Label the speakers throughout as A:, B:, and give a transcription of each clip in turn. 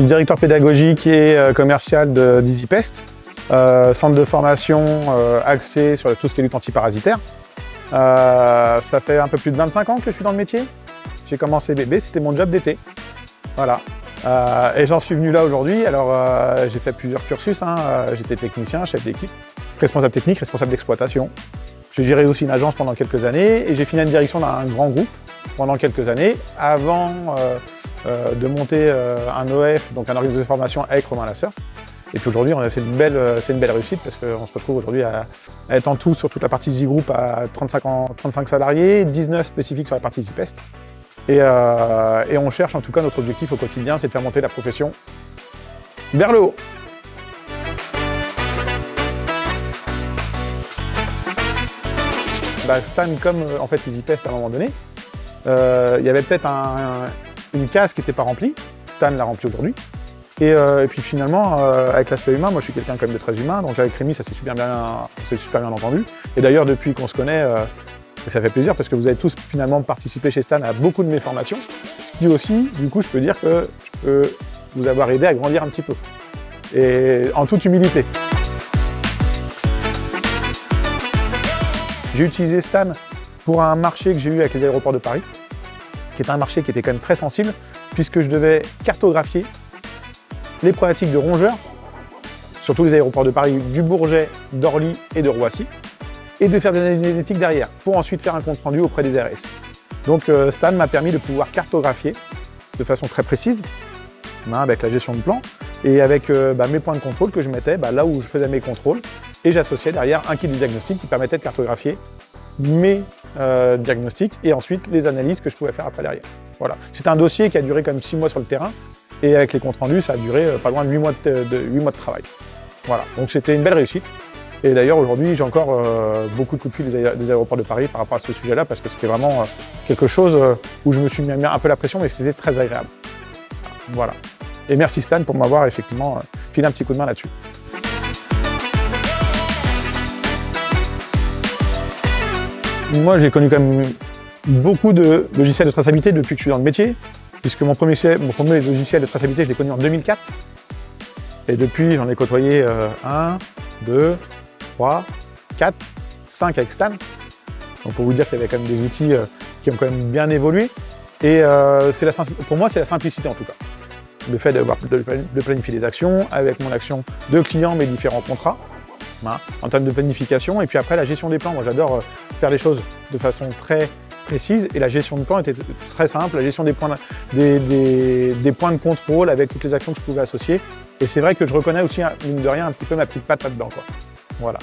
A: suis directeur pédagogique et commercial d'EasyPest, centre de formation axé sur tout ce qui est lutte antiparasitaire. Ça fait un peu plus de 25 ans que je suis dans le métier. J'ai commencé bébé, c'était mon job d'été. Voilà. Et j'en suis venu là aujourd'hui. Alors j'ai fait plusieurs cursus, hein. J'étais technicien, chef d'équipe, responsable technique, responsable d'exploitation. J'ai géré aussi une agence pendant quelques années et j'ai fini en direction d'un grand groupe pendant quelques années avant de monter un OF, donc un organisme de formation avec Romain Lasseur. Et puis aujourd'hui, c'est une belle réussite parce qu'on se retrouve aujourd'hui à être en tout sur toute la partie EasyGroup à 35 salariés, 19 spécifiques sur la partie EasyPest. Et on cherche en tout cas notre objectif au quotidien, c'est de faire monter la profession vers le haut. Stan, comme en fait EasyPest à un moment donné, il y avait peut-être une case qui n'était pas remplie. Stan l'a remplie aujourd'hui. Et puis finalement, avec l'aspect humain, moi je suis quelqu'un quand même de très humain, donc avec Rémi ça s'est super bien entendu. Et d'ailleurs depuis qu'on se connaît, ça fait plaisir parce que vous avez tous finalement participé chez Stan à beaucoup de mes formations, ce qui aussi, du coup, je peux dire que je peux vous avoir aidé à grandir un petit peu. Et en toute humilité. J'ai utilisé Stan pour un marché que j'ai eu avec les aéroports de Paris, qui est un marché qui était quand même très sensible, puisque je devais cartographier les problématiques de rongeurs, sur tous les aéroports de Paris, du Bourget, d'Orly et de Roissy, et de faire des analyses génétiques derrière, pour ensuite faire un compte-rendu auprès des ARS. Donc Stan m'a permis de pouvoir cartographier de façon très précise, avec la gestion de plan, et avec mes points de contrôle que je mettais là où je faisais mes contrôles, et j'associais derrière un kit de diagnostic qui permettait de cartographier mes diagnostics et ensuite les analyses que je pouvais faire après derrière. Voilà. C'était un dossier qui a duré quand même 6 mois sur le terrain, et avec les comptes rendus, ça a duré pas loin de 8 mois de travail. Voilà, donc c'était une belle réussite. Et d'ailleurs, aujourd'hui, j'ai encore beaucoup de coups de fil des aéroports de Paris par rapport à ce sujet-là, parce que c'était vraiment quelque chose où je me suis mis un peu la pression, mais c'était très agréable. Voilà. Et merci Stan pour m'avoir effectivement filé un petit coup de main là-dessus. Moi, j'ai connu quand même beaucoup de logiciels de traçabilité depuis que je suis dans le métier, puisque mon premier logiciel de traçabilité, je l'ai connu en 2004. Et depuis, j'en ai côtoyé 1, 2, 3, 4, 5 avec Stan. Donc pour vous dire qu'il y avait quand même des outils qui ont quand même bien évolué. Et pour moi, c'est la simplicité en tout cas. Le fait de planifier les actions avec mon action de client, mes différents contrats, en termes de planification. Et puis après, la gestion des plans. Moi, j'adore faire les choses de façon très précise. Et la gestion de plan était très simple. La gestion des points de contrôle avec toutes les actions que je pouvais associer. Et c'est vrai que je reconnais aussi, mine de rien, un petit peu ma petite patte là-dedans, quoi. Voilà.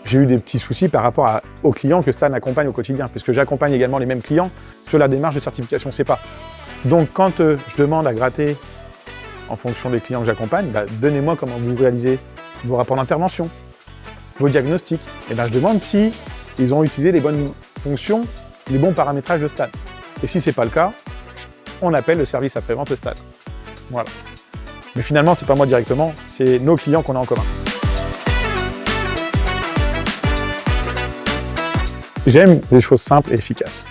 A: J'ai eu des petits soucis par rapport aux clients que Stan accompagne au quotidien, puisque j'accompagne également les mêmes clients sur la démarche de certification CEPA. Donc quand je demande à gratter en fonction des clients que j'accompagne, donnez-moi comment vous réalisez vos rapports d'intervention, vos diagnostics. Et je demande si ils ont utilisé les bonnes fonctions, les bons paramétrages de Stan. Et si ce n'est pas le cas, on appelle le service après-vente Stan. Voilà. Mais finalement, ce n'est pas moi directement, c'est nos clients qu'on a en commun. J'aime les choses simples et efficaces.